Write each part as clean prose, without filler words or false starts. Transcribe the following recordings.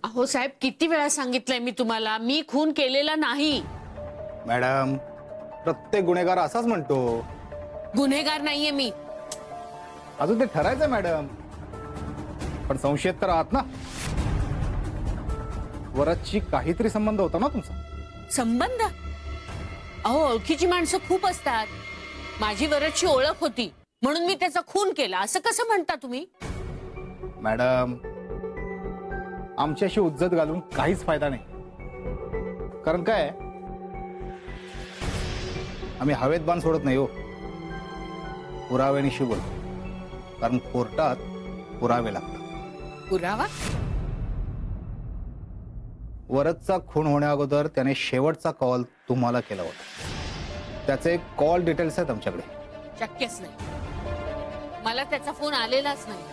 अहो साहेब, किती वेळा सांगितलंय मी तुम्हाला, मी खून केलेला नाही. मॅडम, प्रत्येक गुन्हेगार असाच म्हणतो. गुन्हेगार नाहीये मी. अजून ते ठरायचंय मॅडम, पण संशयित तर आहात ना. वरदशी काहीतरी संबंध होता ना तुमचा? संबंध? अहो, ओळखीची माणसं खूप असतात. माझी वरदची ओळख होती म्हणून मी त्याचा खून केला असं कसं म्हणता तुम्ही? मॅडम, आमच्याशी उज्जत घालून काहीच फायदा नाही. कारण काय, आम्ही हवेत बाण सोडत नाही हो, पुराव्यानिशी बोलतो. कारण कोर्टात पुरावे लागतात. पुरावा? वरदचा खून होण्या अगोदर त्याने शेवटचा कॉल तुम्हाला केला होता. त्याचे कॉल डिटेल्स आहेत आमच्याकडे. शक्यच नाही, मला त्याचा फोन आलेलाच नाही.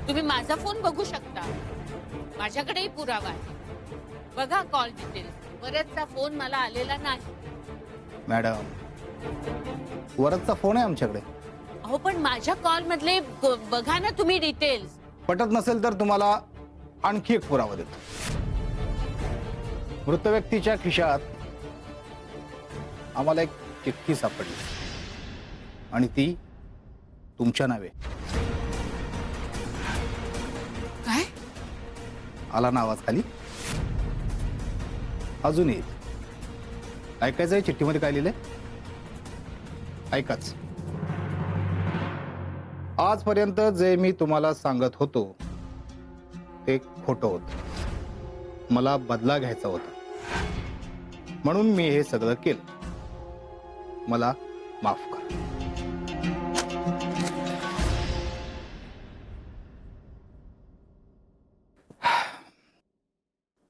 तुम्ही माझा फोन बघू शकता, माझ्याकडेही पुरावा आहे. बघा कॉल डिटेल्स. वरदचा फोन मला आलेला नाही. मॅडम, वरदचा फोन आहे आमच्याकडे. अहो, पण माझ्या कॉल मधले बघा ना तुम्ही डिटेल्स. पटत नसेल तर तुम्हाला आणखी एक पुरावा देतो. मृत व्यक्तीच्या खिशात आम्हाला एक चिठ्ठी सापडली आणि ती तुमच्या नावे. काय? आला ना आवाज खाली? अजून येईल. ऐकायचंय चिठ्ठीमध्ये काय लिहिलंय? ऐकाच. आजपर्यंत जे मी तुम्हाला सांगत होतो ते खोटं होतं. मला बदला घ्यायचा होता म्हणून मी हे सगळं केलं. मला माफ कर.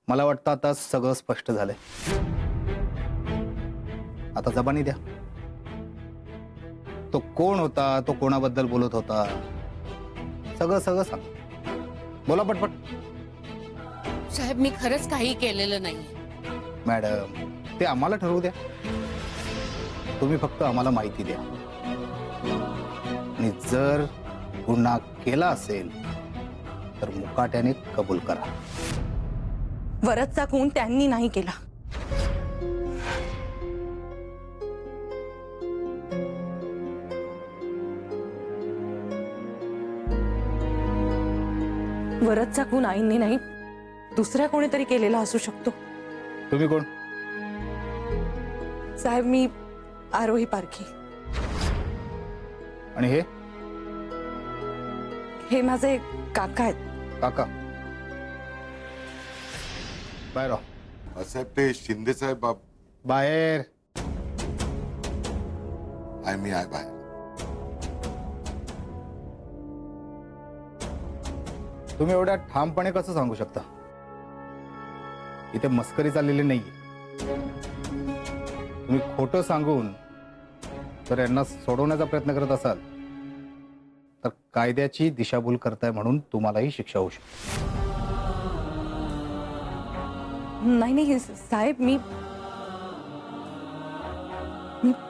मला वाटतं आता सगळं स्पष्ट झालंय. आता जबानी द्या. तो कोण होता, तो कोणाबद्दल बोलत होता, सगळं सगळं सांग. बोला पटपट. साहेब, मी खरंच काही केलेलं नाही. मॅडम, ते आम्हाला ठरवू द्या. तुम्ही फक्त आम्हाला माहिती द्या. आणि जर गुन्हा केला असेल तर मुकाट्याने कबूल करा. वरदचा खून त्यांनी नाही केला. वरदचा खून आईंनी नाही, दुसऱ्या कोणीतरी केलेला असू शकतो. तुम्ही कोण? साहेब, मी आरोही पारखी. आणि हे माझे काका आहेत. काका? बाहेर राह. साहेब, ते शिंदे साहेब बाहेर. मी आहे बाहेर. तुम्ही एवढ्या ठामपणे कसं सांगू शकता? इथे मस्करी चाललेली नाहीये. तुम्ही खोटं सांगून जर यांना सोडवण्याचा प्रयत्न करत असाल तर कायद्याची दिशाभूल करताय म्हणून तुम्हालाही शिक्षा होऊ शकते. नाही नाही साहेब, मी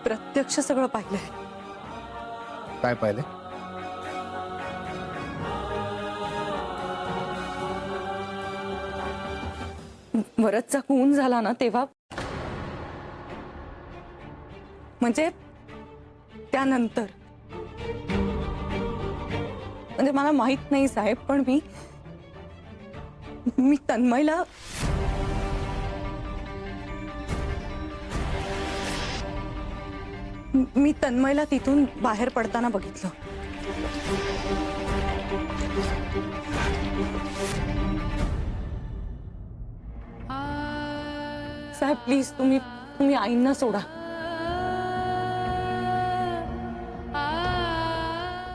प्रत्यक्ष सगळं पाहिलंय. काय पाहिले? वरदचा खून झाला ना तेव्हा, म्हणजे त्यानंतर, म्हणजे मला माहित नाही साहेब, पण मी तन्मयला तिथून बाहेर पडताना बघितलं. साहेब, प्लीज तुम्ही आईंना सोडा.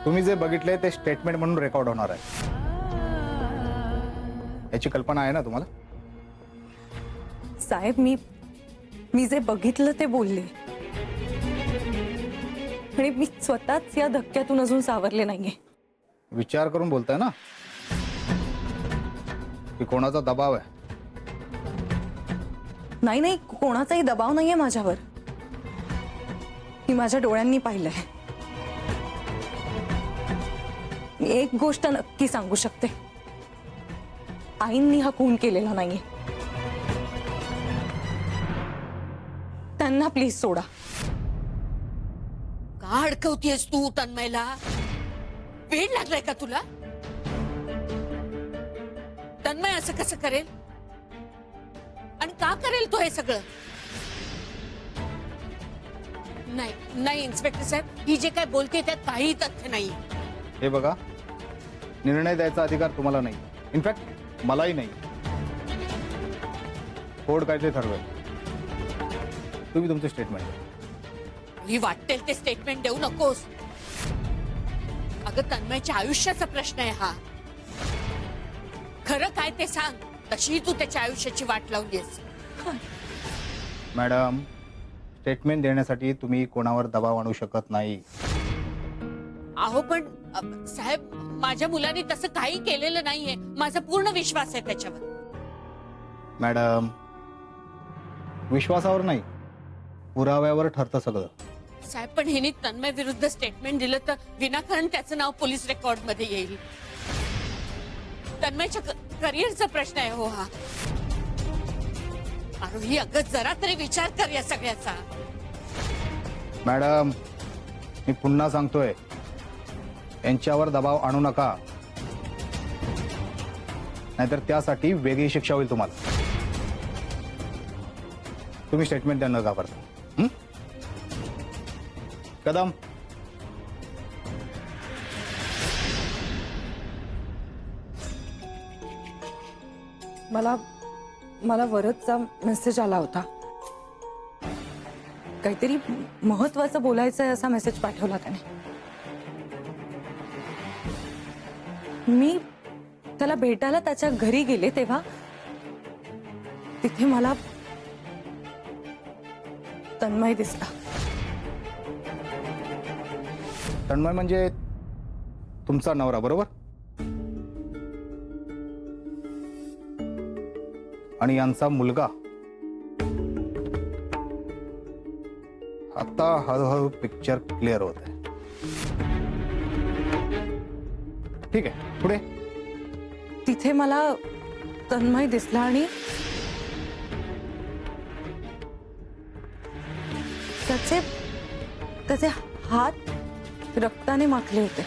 तुम्ही जे बघितले ते स्टेटमेंट म्हणून रेकॉर्ड होणार आहे. याची कल्पना आहे ना तुम्हाला? साहेब, मी जे बघितलं ते बोलले, आणि मी स्वतःच या धक्क्यातून अजून सावरले नाहीये. विचार करून बोलताय ना की कोणाचा दबाव आहे? नाही नाही, कोणाचाही दबाव नाहीये माझ्यावर. मी माझ्या डोळ्यांनी पाहिलंय. मी एक गोष्ट नक्की सांगू शकते, आईंनी हा खून केलेला नाहीये. त्यांना प्लीज सोडा. का अडकवतीयस तू तन्मयला? वेळ लागलाय का तुला? तन्मय असं कसं करेल आणि का करेल तो हे सगळं? नाही नाही इन्स्पेक्टर साहेब, ही जे काय बोलते त्यात काही तथ्य नाही. हे बघा, निर्णय द्यायचा अधिकार तुम्हाला नाही, इनफॅक्ट मलाही नाही. कोर्ट काय ते ठरवेल. तुम्ही तुमचे स्टेटमेंट द्या. ही वाटेल ते स्टेटमेंट देऊ नकोस. अगं तन्मयच्या आयुष्याचा प्रश्न आहे हा. खरं काय ते सांग. तशी तू त्याच्या आयुष्याची वाट लावलीस. मॅडम, स्टेटमेंट देण्यासाठी तुम्ही कोणावर दबाव आणू शकत नाही. अहो पण साहेब, माझ्या मुलाने तसं काही केलेलं नाहीये. माझा पूर्ण विश्वास आहे त्याच्यावर. मॅडम, विश्वासावर नाही, पुराव्यावर ठरतं सगळं. साहेब पण हिने तन्मय विरुद्ध स्टेटमेंट दिलं तर विनाकारण त्याचं नाव पोलीस रेकॉर्ड मध्ये येईल. तन्मयच्या करिअरचा प्रश्न आहे हो हा. आरोही, अगं जरा तरी विचार कर या सगळ्याचा. मॅडम, मी पुन्हा सांगतोय, यांच्यावर दबाव आणू नका, नाहीतर त्यासाठी वेगळी शिक्षा होईल तुम्हाला. तुम्ही स्टेटमेंट द्या न घाबरता. कदम, मला वरदचा मेसेज आला होता. काहीतरी महत्वाचं बोलायचं आहे असा मेसेज पाठवला त्याने. मी त्याला भेटायला त्याच्या घरी गेले तेव्हा तिथे मला तन्मय दिसला. तन्मय म्हणजे तुमचा नवरा, बरोबर? आणि यांचा मुलगा. आता हळूहळू पिक्चर क्लिअर होत आहे. ठीक आहे, पुढे. तिथे मला तन्मय दिसला आणि त्याचे हात रक्ताने माखले होते.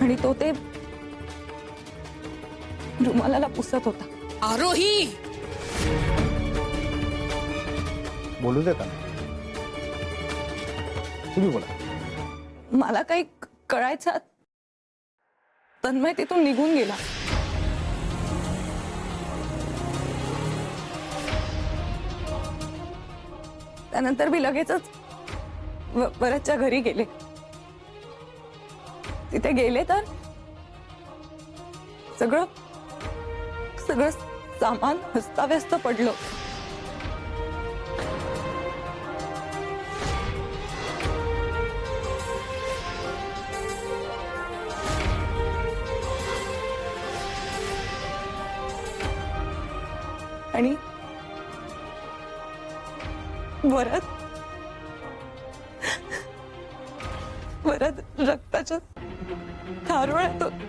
आणि तो ते रुमालाला पुसत होता. आरोही, बोलू देता ना, तुम्ही बोला. मला काही कळायचं. तन्मय तिथून निघून गेला. त्यानंतर मी लगेचच वरदच्या घरी गेले. तिथे गेले तर सगळं सामान अस्ताव्यस्त पडलं. आणि वरद रक्ताच्या थारोळ्यात होता.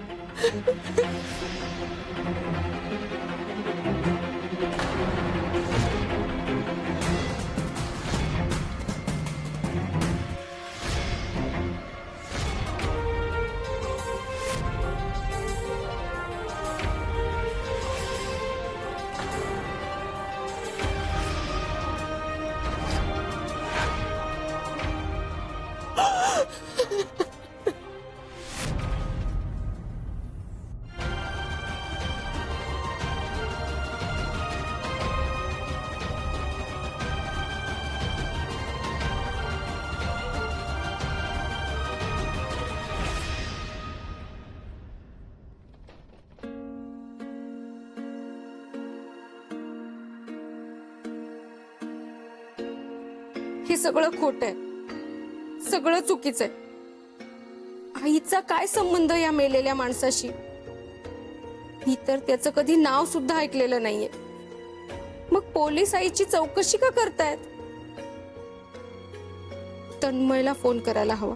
हे सगळं खोट आहे. सगळं चुकीचं आहे. आईचा काय संबंध या मेलेल्या माणसाशी? मी तर त्याचं कधी नाव सुद्धा ऐकलेलं नाहीये. मग पोलीस आईची चौकशी का करतायत? तन्मयला फोन करायला हवा.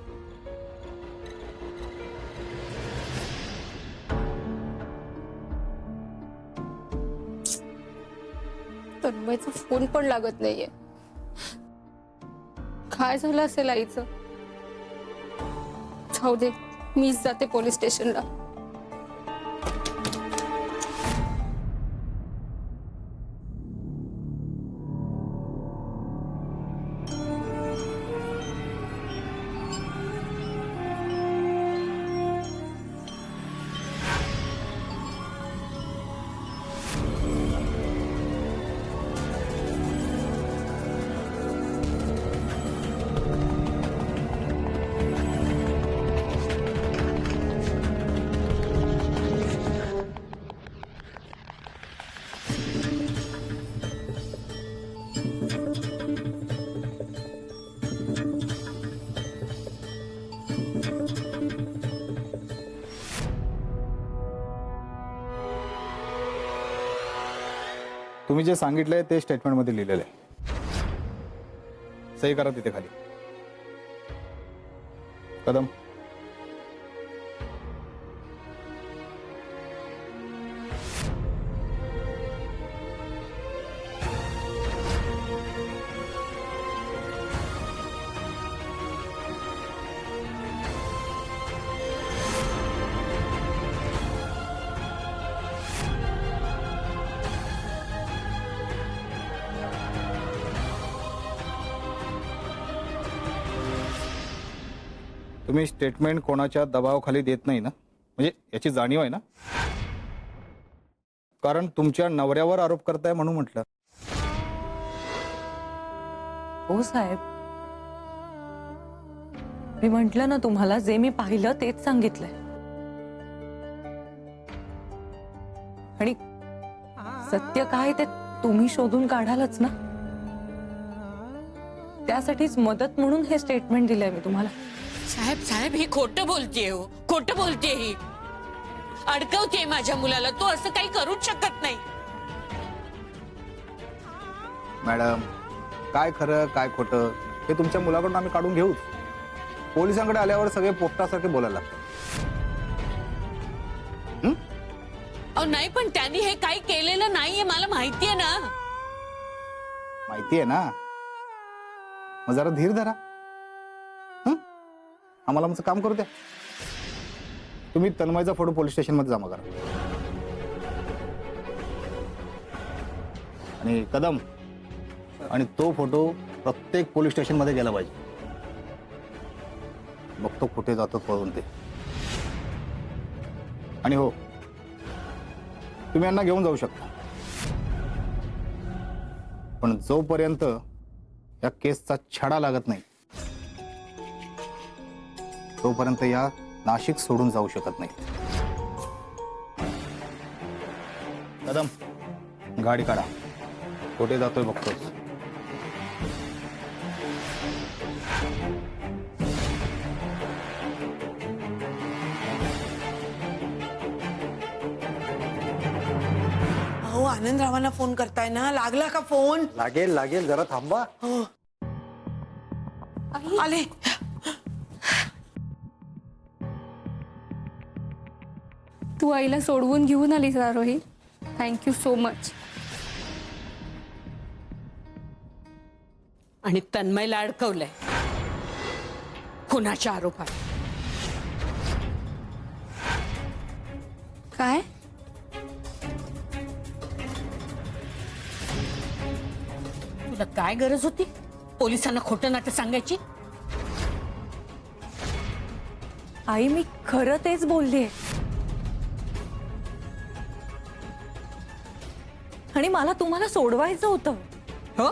तन्मयचा फोन पण लागत नाहीये. काय झालं असेल आईचं? जाऊ दे, मीच जाते पोलीस स्टेशनला. तुम्ही जे सांगितलंय ते स्टेटमेंटमध्ये लिहिलेलं आहे. सही करा तिथे खाली. कदम. तुम्ही स्टेटमेंट कोणाच्या दबावाखाली देत नाही ना? म्हणजे याची जाणीव आहे ना? कारण तुमच्या नवऱ्यावर आरोप करताय म्हणून म्हटलं. हो साहेब, मी म्हंटल ना तुम्हाला, जे मी पाहिलं तेच सांगितलंय. आणि सत्य काय ते तुम्ही शोधून काढालच ना. त्यासाठीच मदत म्हणून हे स्टेटमेंट दिलंय मी तुम्हाला. साहेब साहेब, ही खोटं बोलतेय हो, खोटं बोलतेय ही. अडकवते माझ्या मुलाला. तो असं काही करूच शकत नाही. मॅडम, काय खरं काय खोटं हे तुमच्या मुलाकडून आम्ही काढून घेऊ. पोलिसांकडे आल्यावर सगळे पोपटासारखे बोलायला लागतात. अहो नाही, पण त्यांनी हे काही केलेलं नाहीये, मला माहितीये ना. माहितीये ना? मग जरा धीर धरा. आम्हाला आमचं काम करू द्या. तुम्ही तन्मयचा फोटो पोलीस स्टेशन मध्ये जमा करा. आणि कदम, आणि तो फोटो प्रत्येक पोलीस स्टेशन मध्ये गेला पाहिजे. बघतो कुठे जातो पळून ते. आणि हो, तुम्ही यांना घेऊन जाऊ शकता, पण जोपर्यंत या केसचा छडा लागत नाही तोपर्यंत या नाशिक सोडून जाऊ शकत नाही. कदम, गाडी काढा. कुठे जातोय बघतोच. अहो, आनंदरावांना फोन करताय ना? लागला का फोन? लागेल लागेल, जरा थांबा. हो, आले. तू आईला सोडवून घेऊन आलीस आरोही. Thank you so much. आणि तन्मयला अडकवलंय खुनाच्या आरोपात. काय? तुला काय गरज होती पोलिसांना खोटं नाटक सांगायची? आई, मी खरं तेच बोलले. आणि मला तुम्हाला सोडवायचं होतं. हो,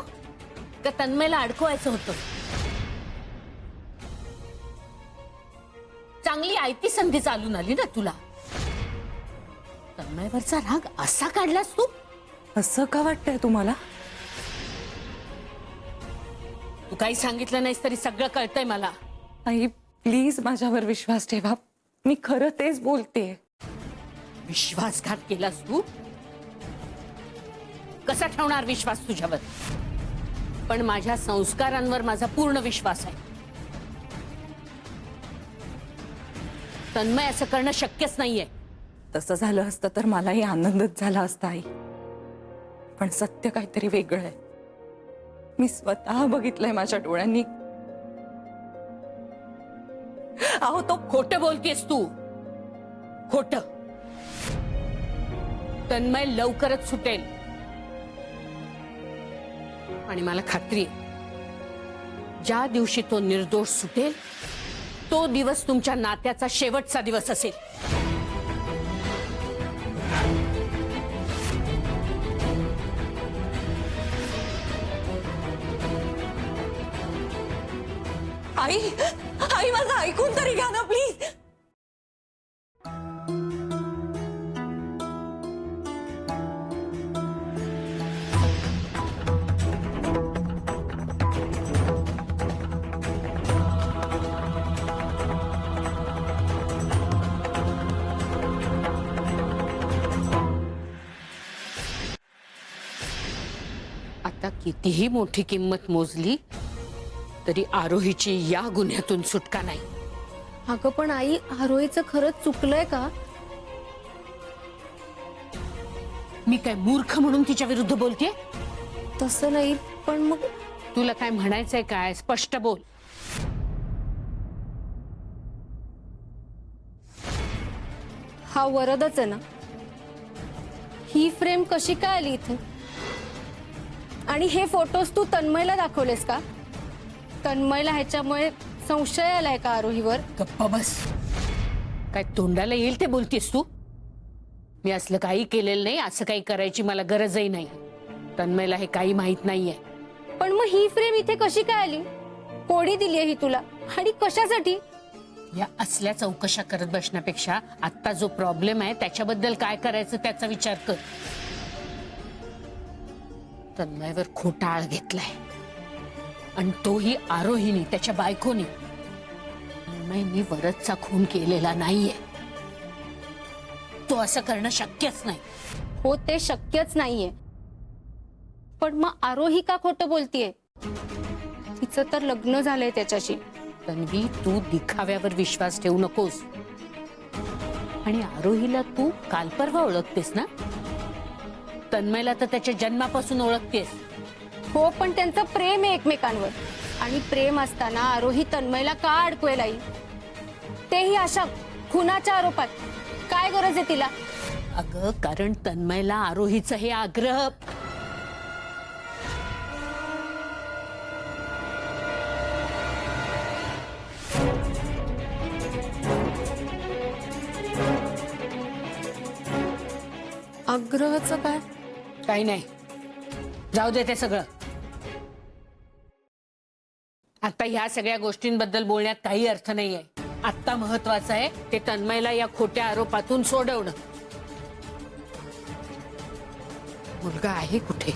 का तन्मयला अडकवायचं होतं? चांगली आयती संधी चालून आली ना तुला. तन्मयवरचा राग असा काढलास तू? असं का वाटतंय तुम्हाला? तू काही सांगितलं नाहीस तरी सगळं कळतंय मला. आई, प्लीज माझ्यावर विश्वास ठेवा. मी खरं तेच बोलतेय. विश्वासघात केलास तू? कसा ठेवणार विश्वास तुझ्यावर? पण माझ्या संस्कारांवर माझा पूर्ण विश्वास आहे. तन्मय असं करणं शक्यच नाहीये. तसं झालं असतं तर मलाही आनंदच झाला असता आई. पण सत्य काहीतरी वेगळं आहे. मी स्वतः बघितलंय माझ्या डोळ्यांनी. अहो तो खोटं बोलतेस तू. खोटं. तन्मय लवकरच सुटेल आणि मला खात्री आहे ज्या दिवशी तो निर्दोष सुटेल तो दिवस तुमच्या नात्याचा शेवटचा दिवस असेल. आई आई माझं ऐकून तरी घ्या ना प्लीज. आता कितीही मोठी किंमत मोजली तरी आरोहीची या गुन्ह्यातून सुटका नाही. अगं पण आई, आरोहीचं खरंच चुकलंय का? मी काय मूर्ख म्हणून तिच्या विरुद्ध बोलतेय? तसं नाही, पण मग तुला काय म्हणायचंय? काय स्पष्ट बोल. हा वरदच आहे ना? ही फ्रेम कशी काय आली इथे? आणि हे फोटोज तू तन्मयला दाखवलेस का? तन्मयला ह्याच्यामुळे संशय आलाय का आरोहीवर? गप्पा बस. काय तोंडाला येईल ते बोलतेस तू? मी असलं काही केलेलं नाही. असं काही करायची मला गरजही नाही. तन्मयला हे काही माहित नाहीये. पण मग ही फ्रेम इथे कशी काय आली? कोणी दिली ही तुला आणि कशासाठी? या असल्या चौकशा करत बसण्यापेक्षा आता जो प्रॉब्लेम आहे त्याच्याबद्दल काय करायचं त्याचा विचार कर. तन्मयवर खोटा आळ घेतलाय आणि तोही आरोहीने, त्याच्या बायकोनी. तन्मयनी वरदचा खून केलेला नाहीये. तो असं करणं शक्यच नाही. हो, ते शक्यच नाहीये. पण मग आरोही का खोटं बोलतीये? तिचं तर लग्न झालंय त्याच्याशी. तन्वी, तू दिखाव्यावर विश्वास ठेवू नकोस. आणि आरोहीला तू काल परवा ओळखतेस ना? तन्मयला तर त्याच्या जन्मापासून ओळखतेस. हो, पण त्यांचं प्रेम आहे एकमेकांवर. आणि प्रेम असताना आरोही तन्मयला का अडकवेल आई? तेही अशा खुनाच्या आरोपात. काय गरज आहे तिला? अगं, कारण तन्मयला आरोहीचं हे आग्रह. आग्रहाचं काय? काही नाही, जाऊ दे ते सगळं. आता ह्या सगळ्या गोष्टींबद्दल बोलण्यात काही अर्थ नाहीये. आता महत्वाचं आहे ते तन्मयला या खोट्या आरोपातून सोडवणं. मुलगा आहे कुठे?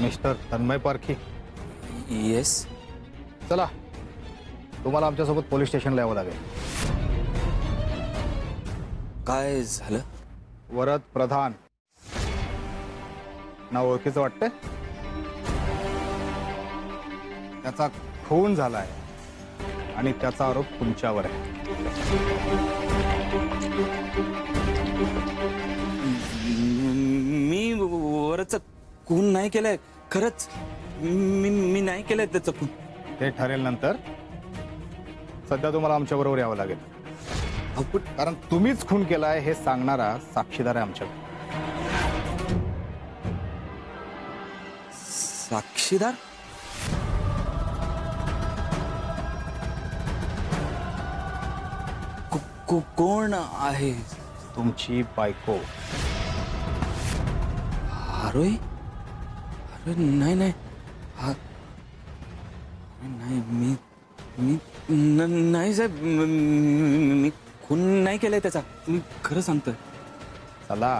मिस्टर तन्मय पारखी. येस. चला, तुम्हाला आमच्यासोबत पोलीस स्टेशनला यावं लागेल. काय झालं? वरद प्रधान नाव ओळखीचं वाटतंय? त्याचा खून झालाय आणि त्याचा आरोप तुमच्यावर आहे. मी वरच खून नाही केलाय. खरंच मी नाही केलंय त्याचं खून. ते ठरेल नंतर. सध्या तुम्हाला आमच्या बरोबर यावं लागेल. कारण तुम्हीच खून केलाय हे सांगणारा साक्षीदार आहे आमच्याकडे. साक्षीदार? कोण आहे? तुमची बायको. आरोही? अरे नाही नाही, नाही मी मी नाही साहेब मी खून नाही केलाय त्याचा मी खरं सांगतोय चला